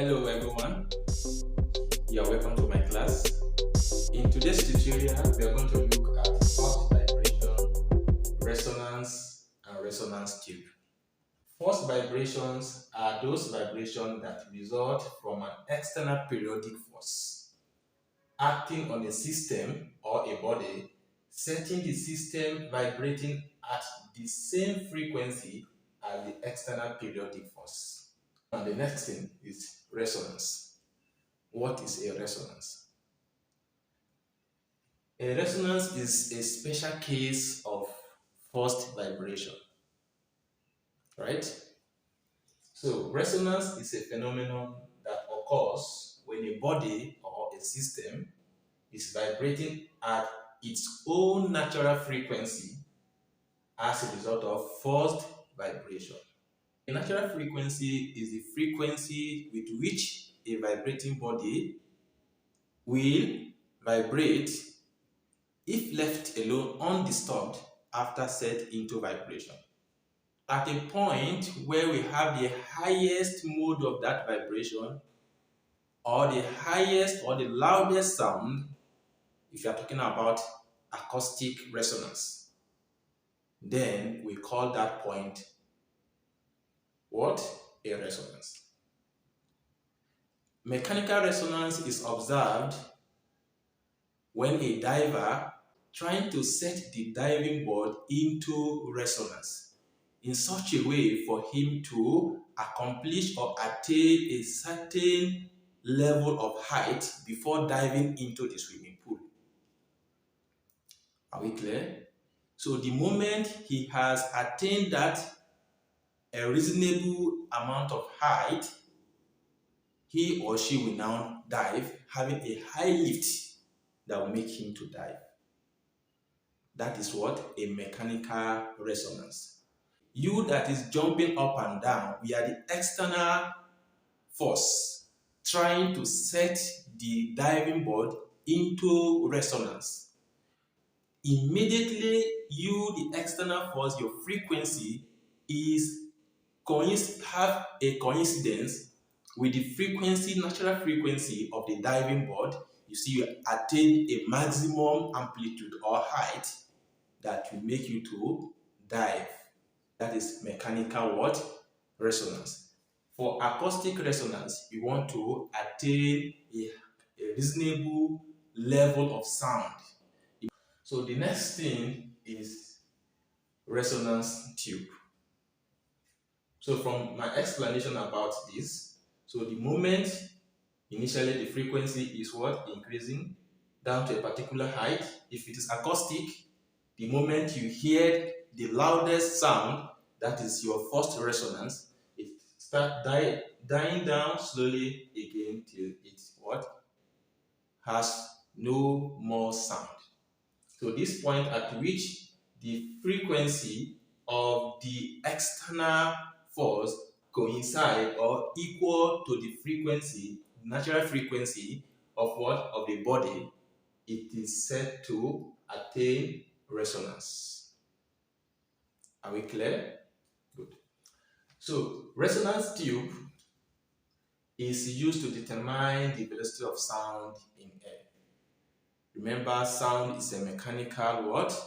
Hello everyone, you are welcome to my class. In today's tutorial, we are going to look at forced vibration, resonance, and resonance tube. Forced vibrations are those vibrations that result from an external periodic force acting on a system or a body, setting the system vibrating at the same frequency as the external periodic force. And the next thing is resonance. What is a resonance? A resonance is a special case of forced vibration, right? So resonance is a phenomenon that occurs when a body or a system is vibrating at its own natural frequency as a result of forced vibration. A natural frequency is the frequency with which a vibrating body will vibrate if left alone undisturbed after set into vibration. At a point where we have the highest mode of that vibration or the highest or the loudest sound, if you are talking about acoustic resonance, then we call that point what? A resonance. Mechanical resonance is observed when a diver trying to set the diving board into resonance in such a way for him to accomplish or attain a certain level of height before diving into the swimming pool. Are we clear? So the moment he has attained that a reasonable amount of height, he or she will now dive, having a high lift that will make him to dive. That is what? A mechanical resonance. You that is jumping up and down, we are the external force trying to set the diving board into resonance. Immediately, you, the external force, your frequency have a coincidence with the frequency, natural frequency of the diving board. You see, you attain a maximum amplitude or height that will make you to dive. That is mechanical what? Resonance. For acoustic resonance, you want to attain a reasonable level of sound. So the next thing is resonance tube. So from my explanation about this, so the moment initially the frequency is what? Increasing down to a particular height. If it is acoustic, the moment you hear the loudest sound, that is your first resonance, it starts dying down slowly again till it what? Has no more sound. So this point at which the frequency of the external force coincide or equal to the frequency, natural frequency of what? Of the body, it is said to attain resonance. Are we clear? Good. So resonance tube is used to determine the velocity of sound in air. Remember, sound is a mechanical what?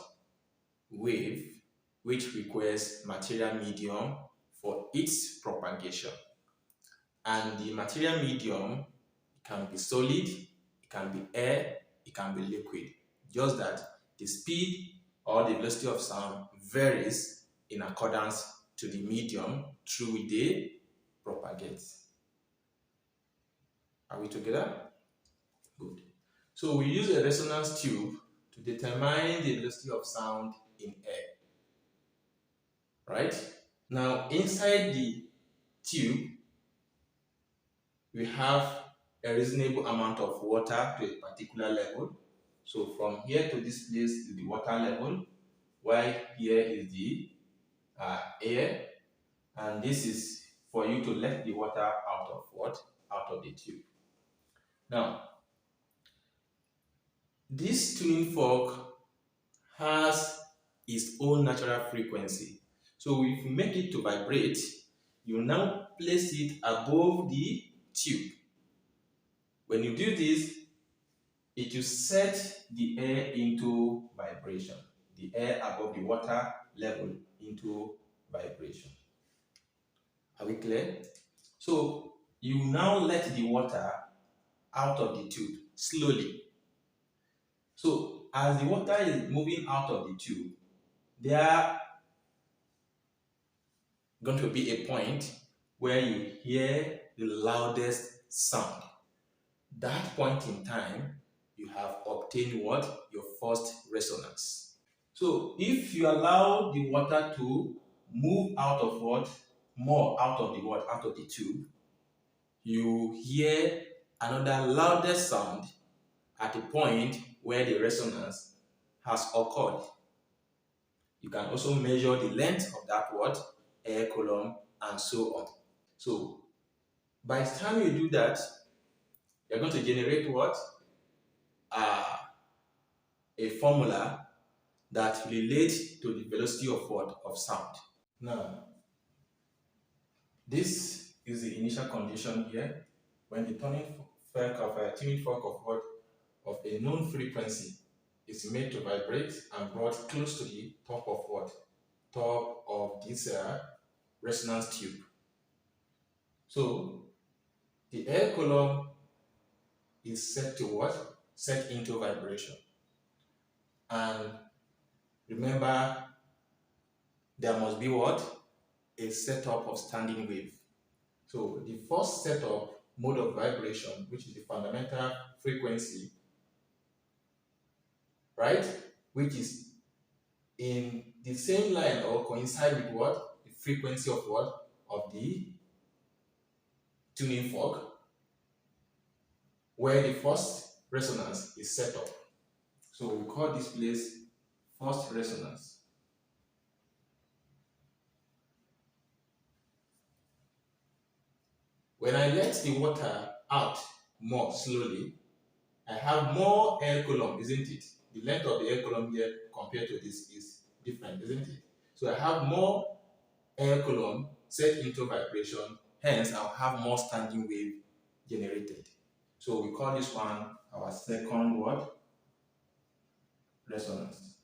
Wave which requires material medium for its propagation. And the material medium can be solid, it can be air, it can be liquid. Just that the speed or the velocity of sound varies in accordance to the medium through which they propagate. Are we together? Good. So we use a resonance tube to determine the velocity of sound in air. Right? Now, inside the tube, we have a reasonable amount of water to a particular level. So from here to this place is the water level, while here is the air, and this is for you to let the water out of what? Out of the tube. Now, this tuning fork has its own natural frequency. So if you make it to vibrate, you now place it above the tube. When you do this, it will set the air into vibration, the air above the water level into vibration. Are we clear? So you now let the water out of the tube slowly. So as the water is moving out of the tube, there are going to be a point where you hear the loudest sound. That point in time, you have obtained what? Your first resonance. So if you allow the water to move out of what? More out of the what? Out of the tube, you hear another loudest sound at a point where the resonance has occurred. You can also measure the length of that what? Air column and so on. So by the time you do that, you're going to generate what? A formula that relates to the velocity of what? Of sound. Now, this is the initial condition here when the tuning fork of what? Of a known frequency is made to vibrate and brought close to the top of what? Top of this resonance tube. So the air column is set to what? Set into vibration. And remember, there must be what? A setup of standing wave. So the first setup mode of vibration, which is the fundamental frequency, right? Which is in the same line or coincide with what? The frequency of what? Of the tuning fork, where the first resonance is set up. So we call this place first resonance. When I let the water out more slowly, I have more air column, isn't it? The length of the air column here compared to this is different, isn't it? So I have more air column set into vibration, hence I'll have more standing wave generated. So we call this one our second what? Resonance.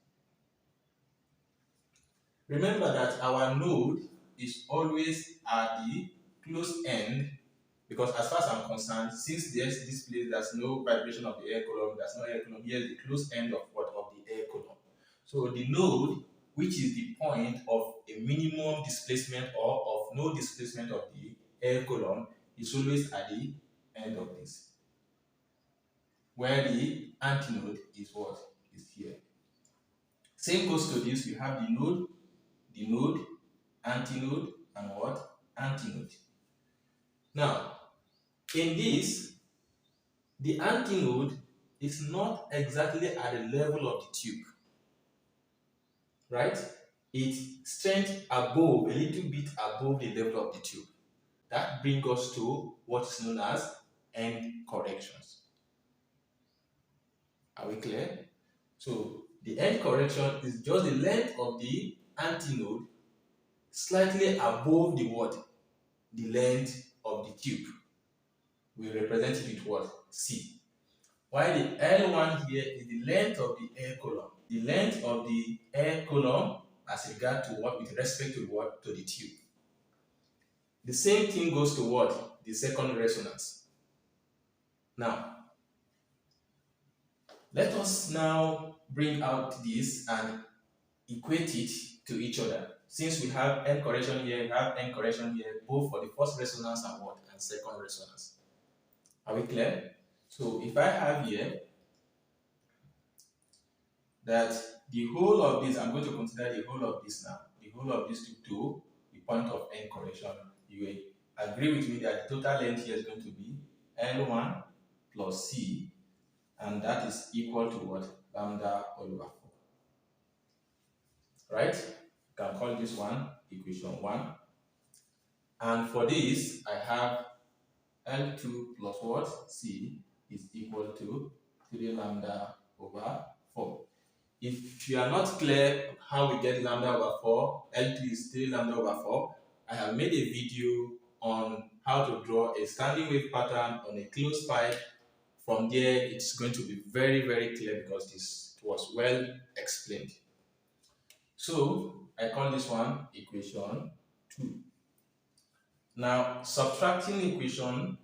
Remember that our node is always at the close end, because as far as I'm concerned, since there's this place, there's no vibration of the air column, there's no air column, here's the close end of what? Of the air column. So the node, which is the point of a minimum displacement or of no displacement of the air column, is always at the end of this, where the antinode is what? Is here. Same goes to this. You have the node, antinode, and what? Antinode. Now, in this, the antinode is not exactly at the level of the tube, right? It's strength above, a little bit above the level of the tube. That brings us to what is known as end corrections. Are we clear? So the end correction is just the length of the antinode slightly above the what? The length of the tube. We represent it with what? C. While the L1 here is the length of the air column. The length of the air column as regard to what? With respect to what? To the tube. The same thing goes to what? The second resonance. Now, let us now bring out this and equate it to each other. Since we have end correction here, we have end correction here, both for the first resonance and what? And second resonance. Are we clear? So if I have here that the whole of this, I'm going to consider the whole of this now, the whole of this to the point of end correction, you will agree with me that the total length here is going to be L1 plus C, and that is equal to what? Lambda all over 4. Right? You can call this one equation 1. And for this, I have L2 plus what? C is equal to 3 lambda over 4. If you are not clear how we get lambda over 4, L2 is 3 lambda over 4, I have made a video on how to draw a standing wave pattern on a closed pipe. From there, it's going to be very, very clear because this was well explained. So I call this one equation 2. Now, subtracting equation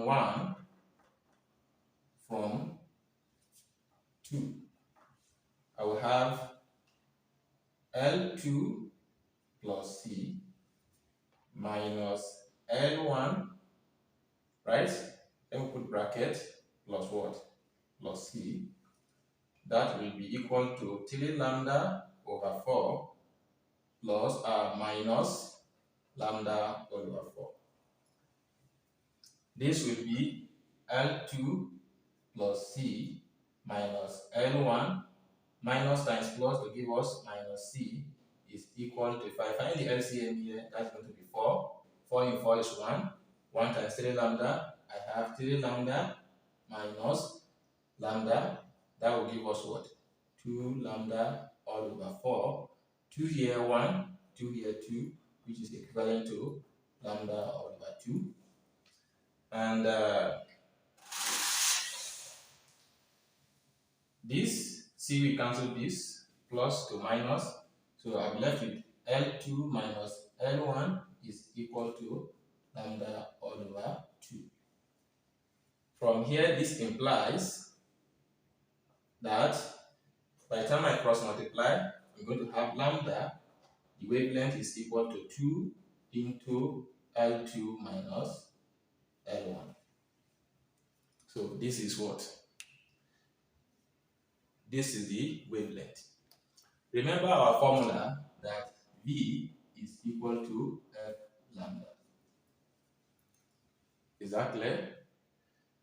1 from 2, I will have L2 plus C minus L1, right? Then we put bracket plus what? Plus C. That will be equal to 3 lambda over 4 plus minus lambda over 4. This will be L2 plus C minus L1 minus times plus to give us minus C is equal to, if I find the LCM here, that's going to be 4. 4 in 4 is 1. 1 times 3 lambda, I have 3 lambda minus lambda. That will give us what? 2 lambda all over 4. 2 here 1, 2 here 2, which is equivalent to lambda all over 2. And this, C we cancel this, plus to minus. So I'm left with L2 minus L1 is equal to lambda all over 2. From here, this implies that by the time I cross multiply, I'm going to have lambda, the wavelength is equal to 2 into L2 minus L1. So this is what? This is the wavelength. Remember our formula that V is equal to F lambda. Is that clear?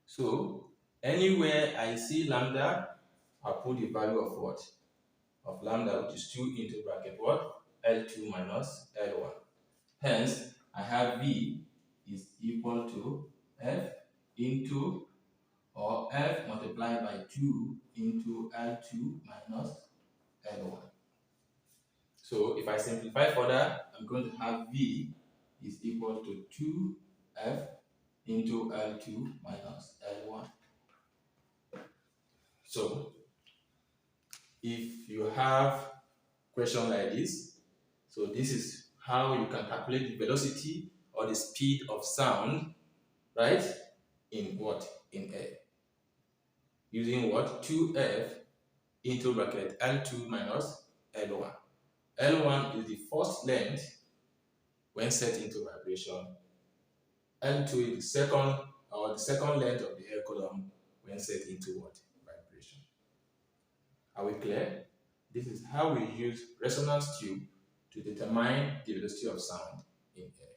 So anywhere I see lambda, I put the value of what? Of lambda, which is 2 into bracket what? L2 minus L1. Hence, I have V is equal to F into, or F multiplied by 2 into L2 minus L1. So if I simplify further, I'm going to have V is equal to 2F into L2 minus L1. So if you have question like this, so this is how you can calculate the velocity or the speed of sound, right? In what? In air. Using what? 2F into bracket L2 minus L1. L1 is the first length when set into vibration. L2 is the second length of the air column when set into what? Vibration. Are we clear? This is how we use resonance tube to determine the velocity of sound in air.